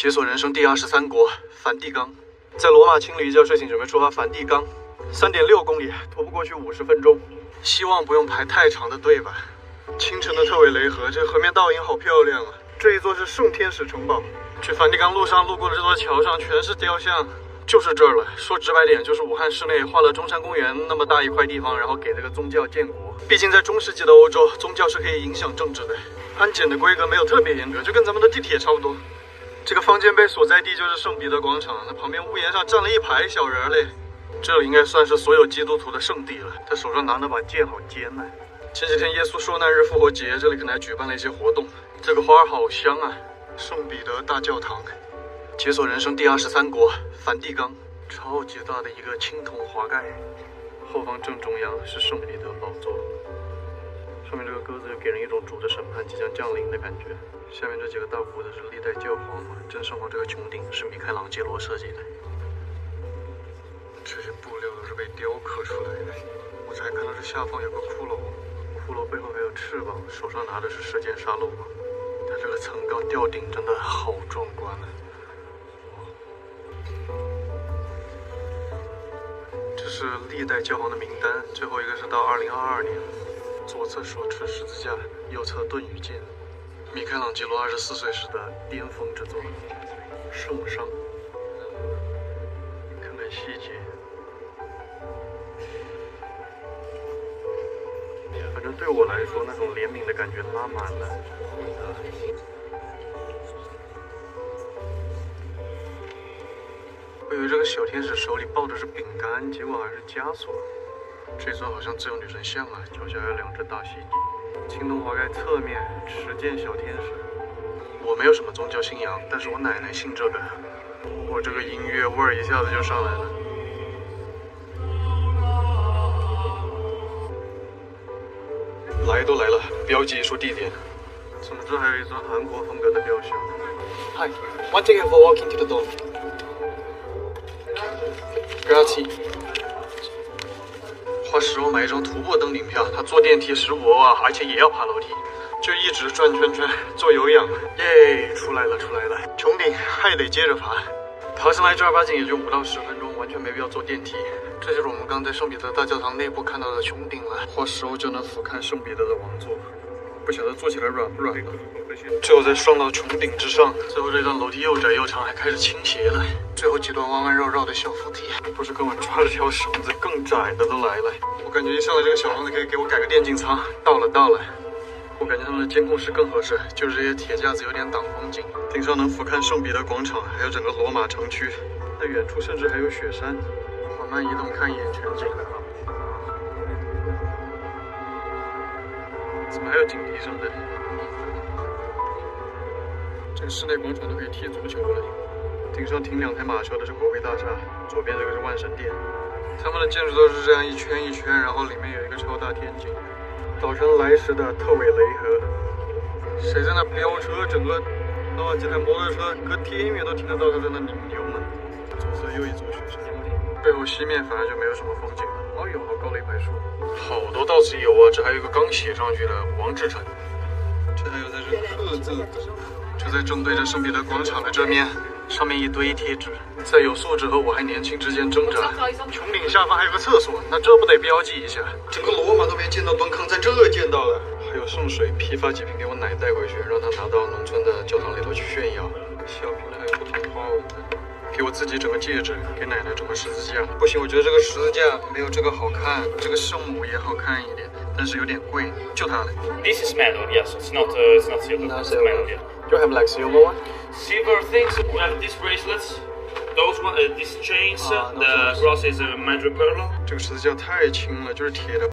解锁人生第23国梵蒂冈，在罗马清理一觉睡醒，准备出发梵蒂冈，3.6公里，徒步过去50分钟，希望不用排太长的队吧。清晨的特韦雷河，这河面倒影好漂亮啊！这一座是圣天使城堡。去梵蒂冈路上路过的这座桥上全是雕像，就是这儿了。说直白点，就是武汉市内画了中山公园那么大一块地方，然后给这个宗教建国。毕竟在中世纪的欧洲，宗教是可以影响政治的。安检的规格没有特别严格，就跟咱们的地铁差不多。这个方尖碑所在地就是圣彼得广场，那旁边屋檐上站了一排小人嘞。这里应该算是所有基督徒的圣地了。他手上拿那把剑，好尖啊！前几天耶稣受难日复活节，这里可能还举办了一些活动。这个花好香啊！圣彼得大教堂，解锁人生第23国梵蒂冈，超级大的一个青铜华盖，后方正中央是圣彼得宝座，上面这个鸽子就给人一种主的审判即将降临的感觉。下面这几个大幅的是历代教皇嘛，正上方这个穹顶是米开朗基罗设计的，这些布料都是被雕刻出来的。我这还看到这下方有个骷髅，骷髅背后还有翅膀，手上拿的是时间沙漏嘛。它这个层高吊顶真的好壮观啊！这是历代教皇的名单，最后一个是到2022年，左侧手持十字架，右侧盾与剑。米开朗基罗24岁时的巅峰之作，圣殇。看看细节，反正对我来说，那种怜悯的感觉拉满了。我以为这个小天使手里抱的是饼干，结果还是枷锁。这尊好像自由女神像啊，脚下有2只大蜥蜴。青铜华盖侧面持剑小天使。我没有什么宗教信仰，但是我奶奶信这个。我这个音乐味儿一下子就上来了。来都来了，标记一处地点。怎么这还有一尊韩国风格的雕像 ？Hi, one ticket for walking to the door. Grazie. 花10欧买一张徒步登顶票，他坐电梯15欧啊，而且也要爬楼梯，就一直转圈圈做有氧。耶，出来了出来了，穹顶还得接着爬，爬上来正儿八经也就5到10分钟，完全没必要坐电梯。这就是我们刚在圣彼得大教堂内部看到的穹顶了，花10欧就能俯瞰圣彼得的王座，不晓得坐起来软不软呢。最后再上到穹顶之上，最后这段楼梯又窄又长，还开始倾斜了。最后几段弯弯绕绕的小扶梯，不是跟我抓着条绳子，更窄的都来了。我感觉一上来这个小房子可以给我改个电竞舱。到了，我感觉他们的监控室更合适，就是这些铁架子有点挡风景。顶上能俯瞰圣彼得广场，还有整个罗马城区。那远处甚至还有雪山。缓慢移动，看一眼全景。怎么还有警笛声的？这个室内广场都可以踢足球了。顶上停2台马车的是国会大厦，左边这个是万神殿。他们的建筑都是这样一圈一圈，然后里面有一个超大天井。早晨来时的特韦雷河，谁在那飙车？整个几台摩托车隔天远都听得到他在那拧油门。左侧又一座雪山，背后西面反而就没有什么风景了。哎呦，好高的一排树，好多道子油啊！这还有一个刚写上去的王志成，这还有在这刻字的，就在正对着圣彼得广场的这面。上面一堆贴纸，在有素质和我还年轻之间挣扎。穹顶下方还有个厕所，那这不得标记一下？整个罗马都没见到蹲坑，在这见到了。还有圣水，批发几瓶给我奶带回去，让她拿到农村的教堂里头去炫耀。小瓶的还有不同花纹的，给我自己整个戒指，给奶奶整个十字架。不行，我觉得这个十字架没有这个好看，这个圣母也好看一点，但是有点贵，就它了。This is metal, yes. It's not silver. It's metal, yeah. Do you have like silver one? Silver things. We have these bracelets. Those one, these chains. The cross is a madripoor. 这个十字架太轻了，就是铁的。